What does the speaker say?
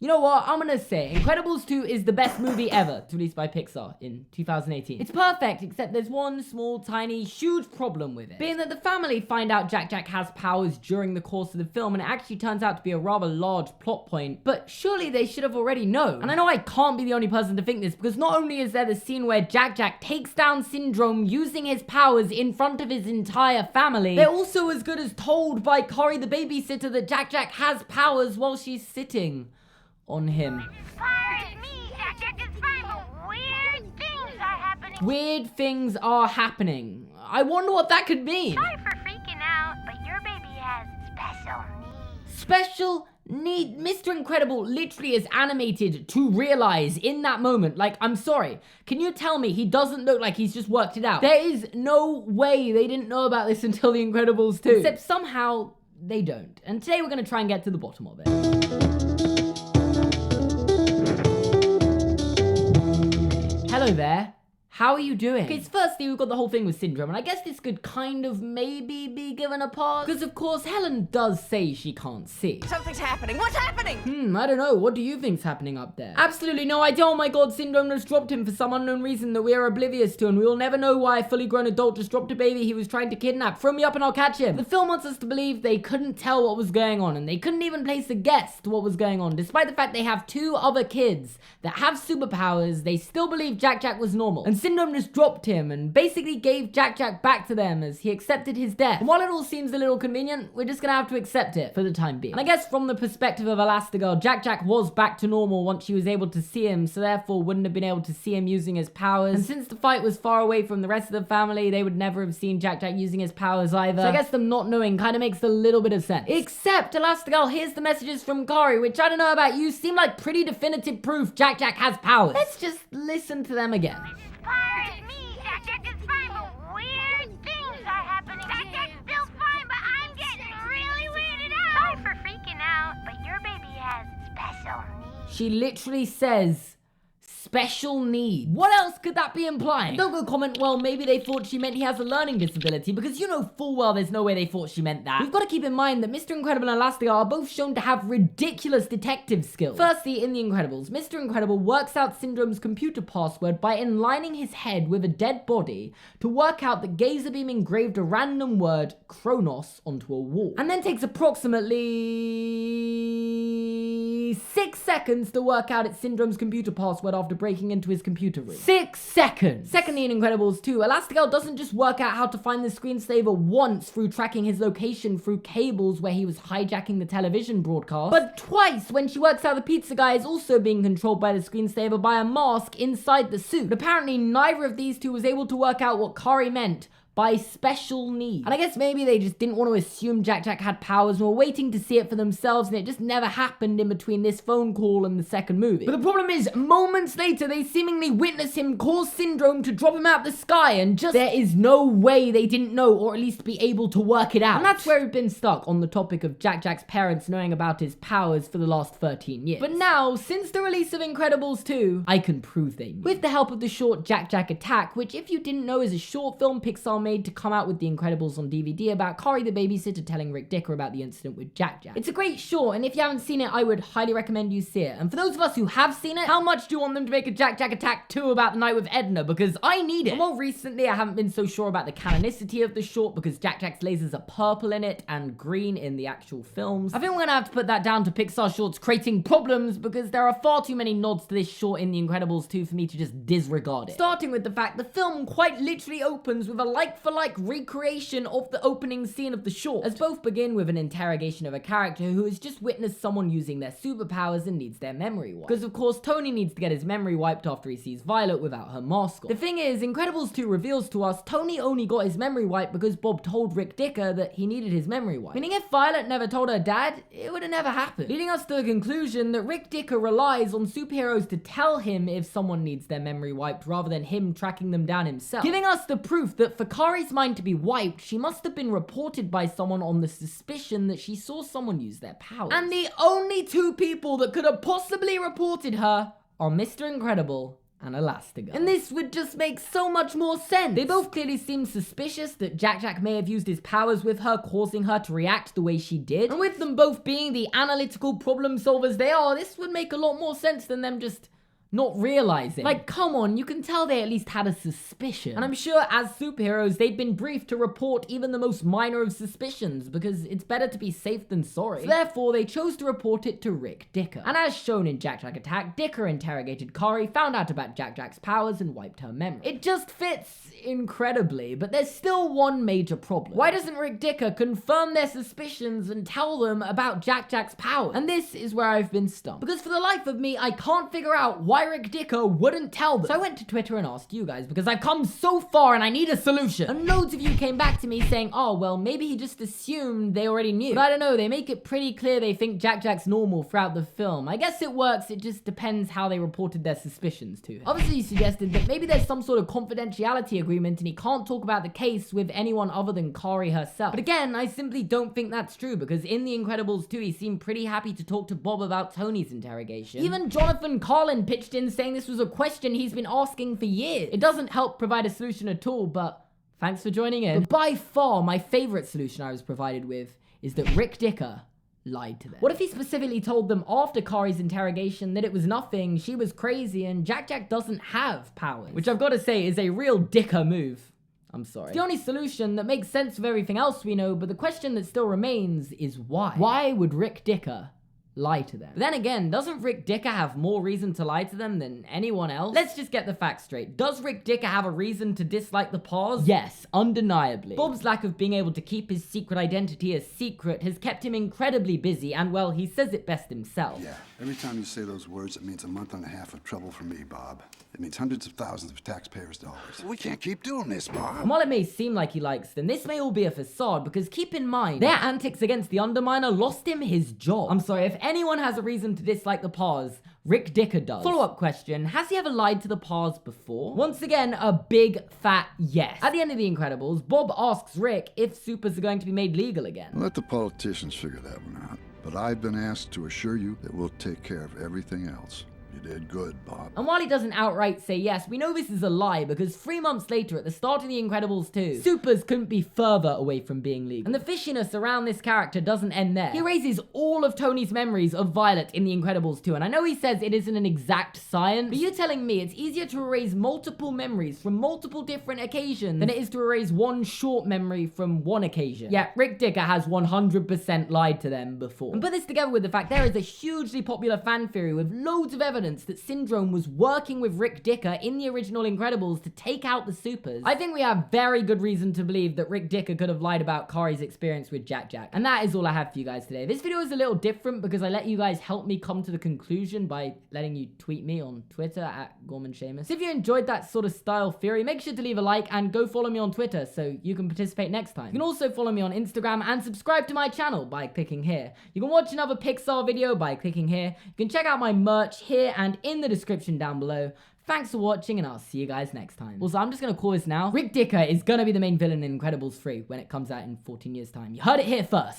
You know what? I'm gonna say Incredibles 2 is the best movie ever released by Pixar in 2018. It's perfect, except there's one small, tiny, huge problem with it. Being that the family find out Jack has powers during the course of the film, and it actually turns out to be a rather large plot point, but surely they should have already known. And I know I can't be the only person to think this, because not only is there the scene where Jack takes down Syndrome using his powers in front of his entire family, they're also as good as told by Corey the babysitter that Jack has powers while she's sitting on him. Weird things are happening. I wonder what that could mean. Sorry for freaking out, but your baby has special needs. Special need. Mr. Incredible literally is animated to realize in that moment, like, I'm sorry, can you tell me he doesn't look like he's just worked it out? There is no way they didn't know about this until The Incredibles 2. Except somehow they don't. And today we're gonna try and get to the bottom of it. Hello there. How are you doing? Okay, so firstly, we've got the whole thing with Syndrome, and I guess this could kind of maybe be given a pass, because of course Helen does say she can't see. Something's happening. What's happening? I don't know. What do you think's happening up there? Absolutely no idea. Oh my god, Syndrome just dropped him for some unknown reason that we are oblivious to, and we will never know why a fully grown adult just dropped a baby he was trying to kidnap. Throw me up and I'll catch him. The film wants us to believe they couldn't tell what was going on, and they couldn't even place a guess to what was going on. Despite the fact they have two other kids that have superpowers, they still believe Jack was normal. And Syndrome just dropped him and basically gave Jack back to them as he accepted his death. And while it all seems a little convenient, we're just gonna have to accept it for the time being. And I guess from the perspective of Elastigirl, Jack was back to normal once she was able to see him, so therefore wouldn't have been able to see him using his powers. And since the fight was far away from the rest of the family, they would never have seen Jack using his powers either. So I guess them not knowing kind of makes a little bit of sense. Except Elastigirl hears the messages from Corey, which I don't know about you, seem like pretty definitive proof Jack has powers. Let's just listen to them again. Inspired me. Jack is fine, but weird things are happening. Jack's still fine, but I'm getting really weirded out. Sorry for freaking out, but your baby has special needs. She literally says special need. What else could that be implying? Don't go comment, well, maybe they thought she meant he has a learning disability, because you know full well there's no way they thought she meant that. We've got to keep in mind that Mr. Incredible and Elastigirl are both shown to have ridiculous detective skills. Firstly, in The Incredibles, Mr. Incredible works out Syndrome's computer password by enligning his head with a dead body to work out that Gazer Beam engraved a random word, Kronos, onto a wall. And then takes approximately 6 seconds to work out its Syndrome's computer password after breaking into his computer room. 6 seconds! Secondly, in Incredibles 2, Elastigirl doesn't just work out how to find the screensaver once through tracking his location through cables where he was hijacking the television broadcast, but twice when she works out the pizza guy is also being controlled by the screensaver by a mask inside the suit. But apparently, neither of these two was able to work out what Kari meant by special need. And I guess maybe they just didn't want to assume Jack had powers and were waiting to see it for themselves, and it just never happened in between this phone call and the second movie. But the problem is, moments later, they seemingly witness him cause Syndrome to drop him out the sky, and just there is no way they didn't know, or at least be able to work it out. And that's where we've been stuck on the topic of Jack's parents knowing about his powers for the last 13 years. But now, since the release of Incredibles 2, I can prove they knew. With the help of the short Jack Attack, which if you didn't know is a short film Pixar made to come out with The Incredibles on DVD about Corey the babysitter telling Rick Dicker about the incident with Jack. It's a great short, and if you haven't seen it, I would highly recommend you see it. And for those of us who have seen it, how much do you want them to make a Jack Attack 2 about the night with Edna? Because I need it. And more recently, I haven't been so sure about the canonicity of the short, because Jack's lasers are purple in it and green in the actual films. I think we're gonna have to put that down to Pixar shorts creating problems, because there are far too many nods to this short in The Incredibles 2 for me to just disregard it. Starting with the fact the film quite literally opens with a like-for-like recreation of the opening scene of the short, as both begin with an interrogation of a character who has just witnessed someone using their superpowers and needs their memory wiped. Because of course Tony needs to get his memory wiped after he sees Violet without her mask on. The thing is, Incredibles 2 reveals to us Tony only got his memory wiped because Bob told Rick Dicker that he needed his memory wiped. Meaning if Violet never told her dad, it would have never happened. Leading us to the conclusion that Rick Dicker relies on superheroes to tell him if someone needs their memory wiped rather than him tracking them down himself. Giving us the proof that for Kari's mind to be wiped, she must have been reported by someone on the suspicion that she saw someone use their powers. And the only two people that could have possibly reported her are Mr. Incredible and Elastigirl. And this would just make so much more sense. They both clearly seem suspicious that Jack may have used his powers with her, causing her to react the way she did. And with them both being the analytical problem solvers they are, this would make a lot more sense than them just not realizing. Like, come on, you can tell they at least had a suspicion. And I'm sure as superheroes, they'd been briefed to report even the most minor of suspicions, because it's better to be safe than sorry. So therefore, they chose to report it to Rick Dicker. And as shown in Jack Attack, Dicker interrogated Kari, found out about Jack's powers, and wiped her memory. It just fits incredibly, but there's still one major problem. Why doesn't Rick Dicker confirm their suspicions and tell them about Jack's powers? And this is where I've been stumped. Because for the life of me, I can't figure out why Rick Dicker wouldn't tell them. So I went to Twitter and asked you guys, because I've come so far and I need a solution. And loads of you came back to me saying, oh, well, maybe he just assumed they already knew. But I don't know, they make it pretty clear they think Jack's normal throughout the film. I guess it works, it just depends how they reported their suspicions to him. Obviously, you suggested that maybe there's some sort of confidentiality agreement and he can't talk about the case with anyone other than Kari herself. But again, I simply don't think that's true, because in The Incredibles 2, he seemed pretty happy to talk to Bob about Tony's interrogation. Even Jonathan Carlin pitched in saying this was a question he's been asking for years. It doesn't help provide a solution at all, but thanks for joining in. But by far, my favorite solution I was provided with is that Rick Dicker lied to them. What if he specifically told them after Kari's interrogation that it was nothing, she was crazy, and Jack doesn't have powers? Which I've got to say is a real Dicker move. I'm sorry. It's the only solution that makes sense of everything else we know, but the question that still remains is why? Why would Rick Dicker lie to them? But then again, doesn't Rick Dicker have more reason to lie to them than anyone else? Let's just get the facts straight. Does Rick Dicker have a reason to dislike the pause? Yes, undeniably. Bob's lack of being able to keep his secret identity a secret has kept him incredibly busy, and well, he says it best himself. Yeah, every time you say those words, it means a month and a half of trouble for me, Bob. It means hundreds of thousands of taxpayers' dollars. We can't keep doing this, Bob. And while it may seem like he likes them, this may all be a facade, because keep in mind, their antics against the Underminer lost him his job. I'm sorry, if anyone has a reason to dislike the pause, Rick Dicker does. Follow-up question, has he ever lied to the pause before? Once again, a big fat yes. At the end of The Incredibles, Bob asks Rick if supers are going to be made legal again. Let the politicians figure that one out. But I've been asked to assure you that we'll take care of everything else. You did good, Bob. And while he doesn't outright say yes, we know this is a lie, because 3 months later, at the start of The Incredibles 2, supers couldn't be further away from being legal. And the fishiness around this character doesn't end there. He erases all of Tony's memories of Violet in The Incredibles 2, and I know he says it isn't an exact science, but you're telling me it's easier to erase multiple memories from multiple different occasions than it is to erase one short memory from one occasion. Yeah, Rick Dicker has 100% lied to them before. And put this together with the fact there is a hugely popular fan theory with loads of evidence that Syndrome was working with Rick Dicker in the original Incredibles to take out the supers. I think we have very good reason to believe that Rick Dicker could have lied about Kari's experience with Jack. And that is all I have for you guys today. This video is a little different because I let you guys help me come to the conclusion by letting you tweet me on Twitter at Gorman Seamus. So if you enjoyed that sort of style theory, make sure to leave a like and go follow me on Twitter so you can participate next time. You can also follow me on Instagram and subscribe to my channel by clicking here. You can watch another Pixar video by clicking here. You can check out my merch here and in the description down below. Thanks for watching, and I'll see you guys next time. Also, I'm just gonna call this now. Rick Dicker is gonna be the main villain in Incredibles 3 when it comes out in 14 years' time. You heard it here first.